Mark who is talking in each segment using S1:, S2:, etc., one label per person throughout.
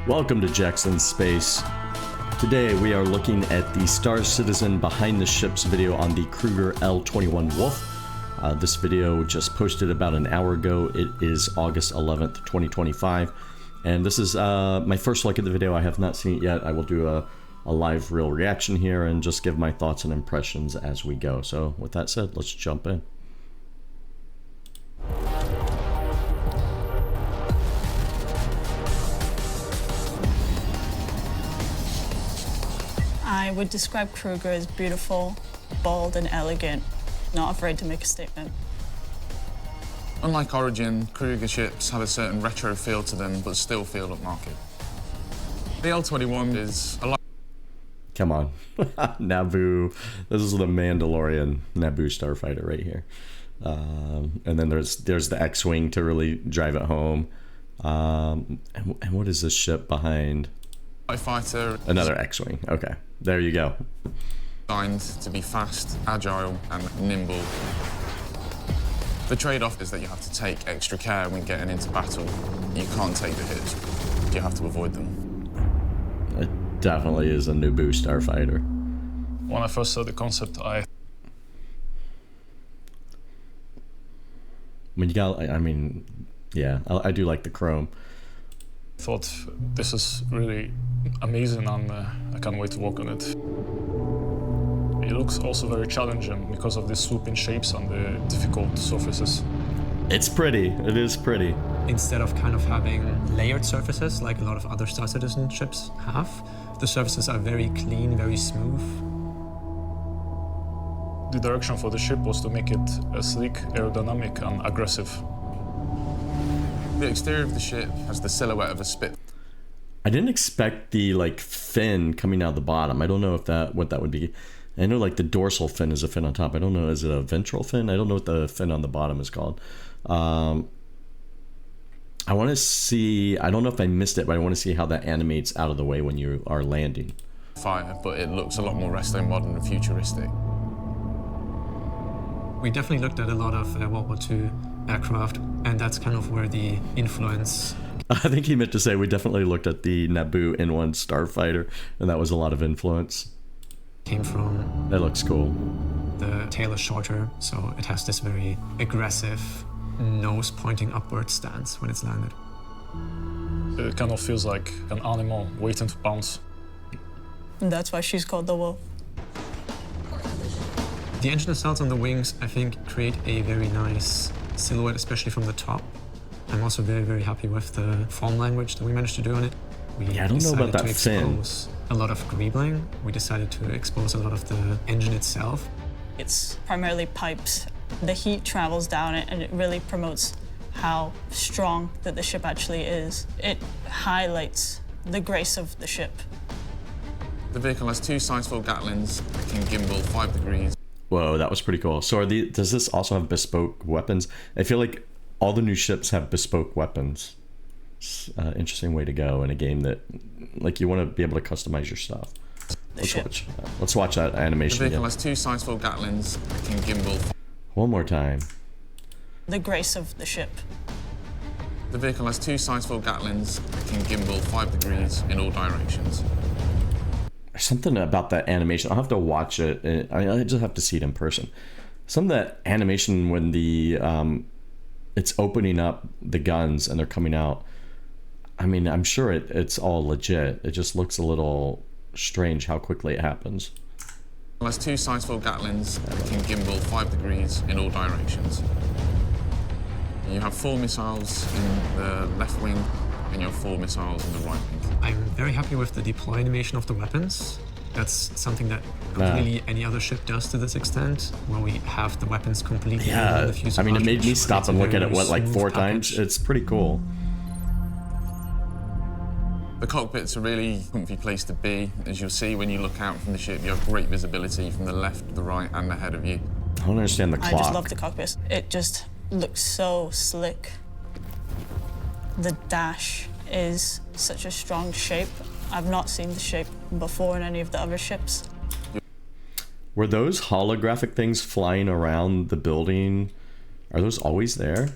S1: Welcome to Jackson Space. Today we are looking at the Star Citizen behind the ships video on the Kruger L-21 Wolf. This video just posted about an hour ago. It is August 11th, 2025. And this is my first look at the video. I have not seen it yet. I will do a live real reaction here and just give my thoughts and impressions as we go. So with that said, let's jump in.
S2: I would describe Kruger as beautiful, bold, and elegant, not afraid to make a statement.
S3: Unlike Origin, Kruger ships have a certain retro feel to them, but still feel upmarket. The L-21 is a lot.
S1: Come on. Naboo. This is the Mandalorian Naboo Starfighter right here. And then there's the X-Wing to really drive it home. And what is this ship behind?
S3: Starfighter.
S1: Another X-Wing. Okay. There you go.
S3: Designed to be fast, agile, and nimble. The trade-off is that you have to take extra care when getting into battle. You can't take the hits. You have to avoid them.
S1: It definitely is a Naboo Starfighter.
S4: When I first saw the concept,
S1: I do like the chrome.
S4: Thought this is really amazing, and I can't wait to work on it. It looks also very challenging because of the swooping shapes and the difficult surfaces.
S1: It's pretty. It is pretty.
S5: Instead of kind of having layered surfaces like a lot of other Star Citizen ships have, the surfaces are very clean, very smooth.
S4: The direction for the ship was to make it sleek, aerodynamic, and aggressive.
S3: The exterior of the ship has the silhouette of a spit.
S1: I didn't expect the fin coming out the bottom. I don't know what that would be. I know the dorsal fin is a fin on top. I don't know, is it a ventral fin? I don't know what the fin on the bottom is called. I want to see, I don't know if I missed it, but I want to see how that animates out of the way when you are landing.
S3: Fire, but it looks a lot more resto modern and futuristic.
S5: We definitely looked at a lot of World War II aircraft, and that's kind of where the influence...
S1: I think he meant to say we definitely looked at the Naboo N1 Starfighter, and that was a lot of influence.
S5: Came from.
S1: That looks cool.
S5: The tail is shorter, so it has this very aggressive nose pointing upward stance when it's landed.
S4: It kind of feels like an animal waiting to pounce.
S2: And that's why she's called the Wolf.
S5: The engine cells on the wings, I think, create a very nice silhouette, especially from the top. I'm also very, very happy with the form language that we managed to do on it.
S1: I don't know about that fin.
S5: A lot of greebling. We decided to expose a lot of the engine itself.
S2: It's primarily pipes. The heat travels down it, and it really promotes how strong that the ship actually is. It highlights the grace of the ship.
S3: The vehicle has two sizable Gatlins that can gimbal 5 degrees.
S1: Whoa, that was pretty cool. So does this also have bespoke weapons? I feel like all the new ships have bespoke weapons. It's an interesting way to go in a game that, you want to be able to customize your stuff. Let's watch that animation
S3: again. The vehicle
S1: again.
S3: has two sizable Gatlins that can gimbal.
S1: One more time.
S2: The grace of the ship.
S3: The vehicle has two sizable Gatlins that can gimbal 5 degrees in all directions.
S1: There's something about that animation. I'll have to watch it. I just have to see it in person. Some of that animation when the it's opening up the guns and they're coming out. I mean, I'm sure it's all legit. It just looks a little strange how quickly it happens.
S3: It has two sizable Gatlins that can gimbal 5 degrees in all directions. You have 4 missiles in the left wing, and you have 4 missiles in the right wing.
S5: I'm very happy with the deploy animation of the weapons. That's something that really any other ship does to this extent, where we have the weapons completely in the fuselage.
S1: I mean, it made me stop and look at it, 4 times? It's pretty cool.
S3: The cockpit's a really comfy place to be. As you'll see when you look out from the ship, you have great visibility from the left, the right, and ahead of you.
S1: I don't understand the clock.
S2: I just love the cockpit. It just looks so slick. The dash is such a strong shape. I've not seen the shape before in any of the other ships.
S1: Were those holographic things flying around the building? Are those always there?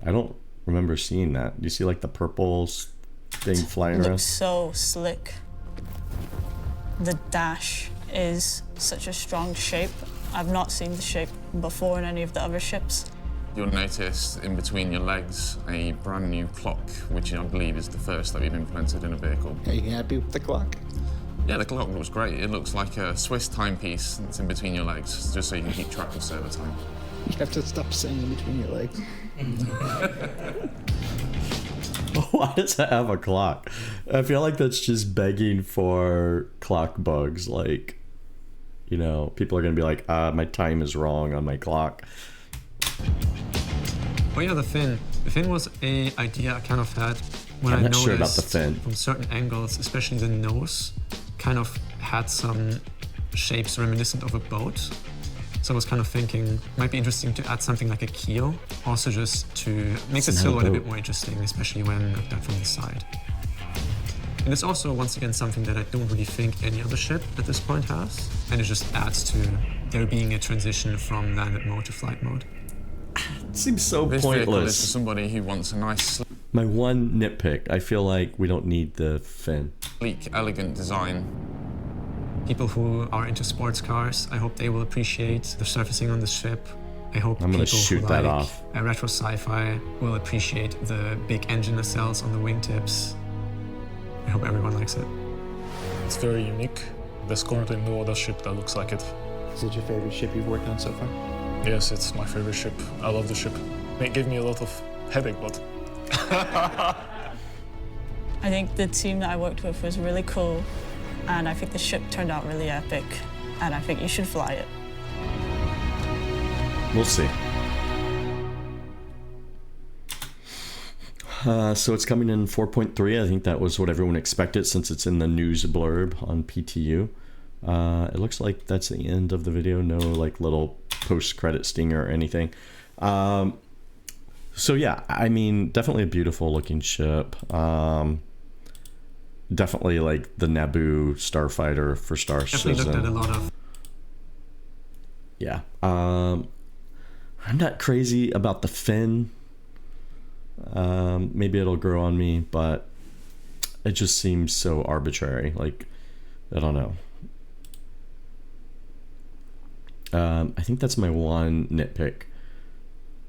S1: I don't remember seeing that. Do you see the purple thing flying around.
S2: Looks so slick. The dash is such a strong shape. I've not seen the shape before in any of the other ships.
S3: You'll notice in between your legs a brand new clock, which I believe is the first that we've implemented in a vehicle.
S6: Are you happy with the clock?
S3: Yeah, the clock looks great. It looks like a Swiss timepiece that's in between your legs, just so you can keep track of server time.
S6: You have to stop saying in between your legs.
S1: Why does it have a clock? I feel like that's just begging for clock bugs. Like, you know, people are gonna be like, my time is wrong on my clock.
S5: Oh yeah, the fin. The fin was a idea I kind of had when
S1: I'm
S5: I
S1: not
S5: noticed
S1: sure about the fin.
S5: from certain angles, especially the nose, kind of had some shapes reminiscent of a boat. So I was kind of thinking, might be interesting to add something like a keel, also just to make the
S1: It's not a
S5: silhouette a
S1: boat.
S5: bit more interesting, especially when looked at from the side. And it's also, once again, something that I don't really think any other ship at this point has, and it just adds to there being a transition from landed mode to flight mode.
S1: It seems so
S3: This vehicle is for
S1: pointless.
S3: somebody who wants a nice,
S1: My one nitpick, I feel like we don't need the fin.
S3: sleek, elegant design.
S5: People who are into sports cars, I hope they will appreciate the surfacing on the ship. I hope
S1: I'm gonna
S5: people
S1: shoot
S5: who
S1: that
S5: like
S1: off.
S5: retro sci-fi will appreciate the big engine nacelles on the wingtips. I hope everyone likes it.
S4: It's very unique. There's currently no other ship that looks like it.
S6: Is it your favorite ship you've worked on so far?
S4: Yes, it's my favorite ship. I love the ship. It gave me a lot of headache, but
S2: I think the team that I worked with was really cool, and I think the ship turned out really epic, and I think you should fly it.
S1: We'll see. So it's coming in 4.3. I think that was what everyone expected since it's in the news blurb on PTU. It looks like that's the end of the video. No like little post-credit stinger or anything. So yeah, I mean, definitely a beautiful looking ship. Definitely like the Naboo Starfighter for Star
S5: Definitely looked at a
S1: Citizen.
S5: lot of
S1: Yeah. I'm not crazy about the fin. Maybe it'll grow on me, but it just seems so arbitrary. Like, I don't know. I think that's my one nitpick.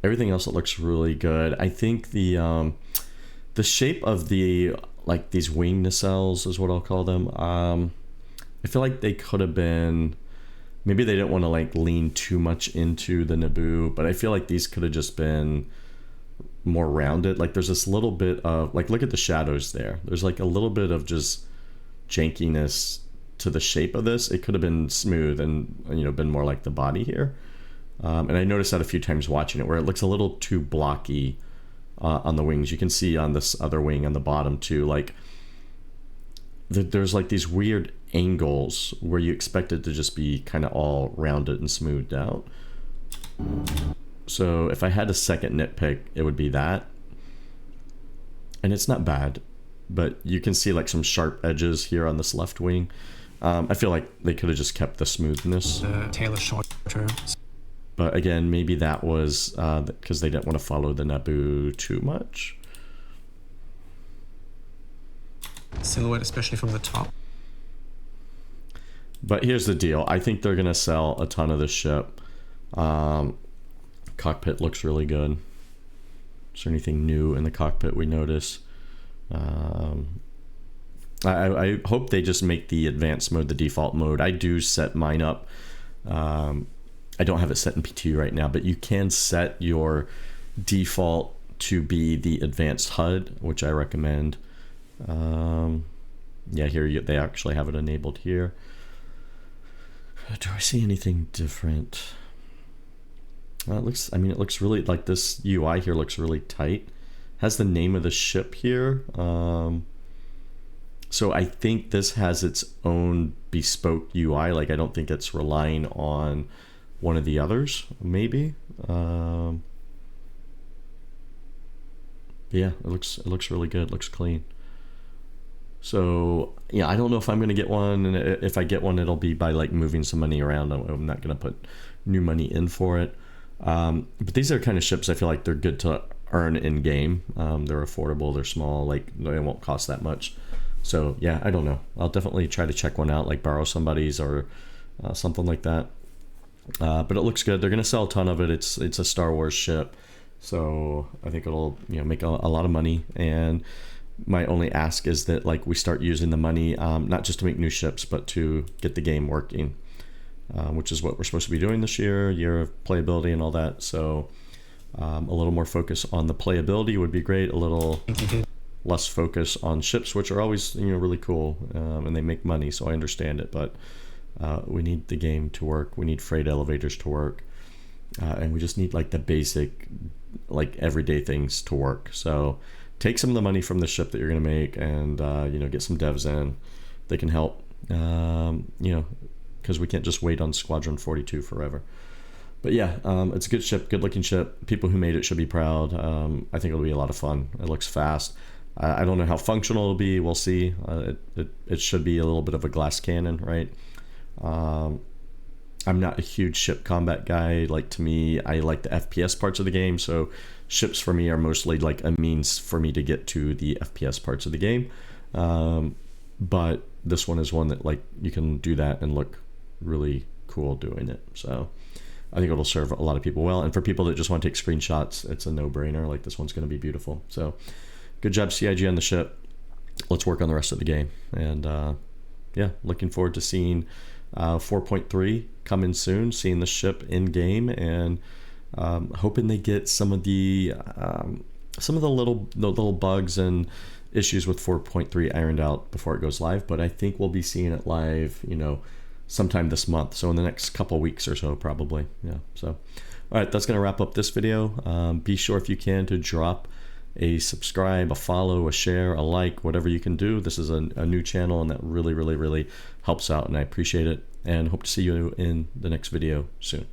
S1: Everything else, it looks really good. I think the shape of the, like, these wing nacelles is what I'll call them. I feel like they could have been, maybe they didn't want to like lean too much into the Naboo, but I feel like these could have just been more rounded. Like there's this little bit of, like, look at the shadows there. There's like a little bit of just jankiness to the shape of this. It could have been smooth and, you know, been more like the body here. And I noticed that a few times watching it, where it looks a little too blocky on the wings. You can see on this other wing on the bottom too, like there's like these weird angles where you expect it to just be kind of all rounded and smoothed out. So if I had a second nitpick, it would be that. And it's not bad, but you can see like some sharp edges here on this left wing. I feel like they could have just kept the smoothness.
S5: the tail is shorter.
S1: But again, maybe that was because they didn't want to follow the Naboo too much.
S5: Silhouette, especially from the top.
S1: But here's the deal. I think they're going to sell a ton of this ship. Cockpit looks really good. Is there anything new in the cockpit we notice? I hope they just make the advanced mode the default mode. I do set mine up. I don't have it set in PTU right now, but you can set your default to be the advanced HUD, which I recommend. Yeah, here they actually have it enabled here. Do I see anything different? It looks, I mean, it looks really, like this UI here looks really tight. Has the name of the ship here. So I think this has its own bespoke UI. Like, I don't think it's relying on one of the others, maybe. But yeah, it looks really good. It looks clean. So yeah, I don't know if I'm gonna get one, and if I get one, it'll be by like moving some money around. I'm not gonna put new money in for it. But these are kind of ships I feel like they're good to earn in game. They're affordable, they're small, like they won't cost that much. So yeah, I don't know. I'll definitely try to check one out, like borrow somebody's or something like that. But it looks good. They're gonna sell a ton of it. It's a Star Wars ship, so I think it'll make a lot of money. And my only ask is that like we start using the money not just to make new ships, but to get the game working, which is what we're supposed to be doing this year of playability and all that. So a little more focus on the playability would be great. A little less focus on ships, which are always really cool, and they make money, so I understand it. But we need the game to work. We need freight elevators to work, and we just need like the basic, like everyday things to work. So take some of the money from the ship that you're going to make, and get some devs in. They can help, because we can't just wait on Squadron 42 forever. But yeah, it's a good ship, good looking ship. People who made it should be proud. I think it'll be a lot of fun. It looks fast. I don't know how functional it'll be. We'll see. It should be a little bit of a glass cannon, right? I'm not a huge ship combat guy. Like, to me, I like the FPS parts of the game, so ships for me are mostly like a means for me to get to the FPS parts of the game. But this one is one that like you can do that and look really cool doing it. So I think it'll serve a lot of people well. And for people that just want to take screenshots, it's a no-brainer. Like, this one's going to be beautiful. So good job, CIG, on the ship. Let's work on the rest of the game. And yeah, looking forward to seeing 4.3 come in soon, seeing the ship in game, and hoping they get some of the little bugs and issues with 4.3 ironed out before it goes live. But I think we'll be seeing it live, sometime this month. So in the next couple weeks or so, probably. Yeah. So, all right, that's going to wrap up this video. Be sure, if you can, to drop a subscribe, a follow, a share, a like, whatever you can do. This is a new channel, and that really, really, really helps out, and I appreciate it, and hope to see you in the next video soon.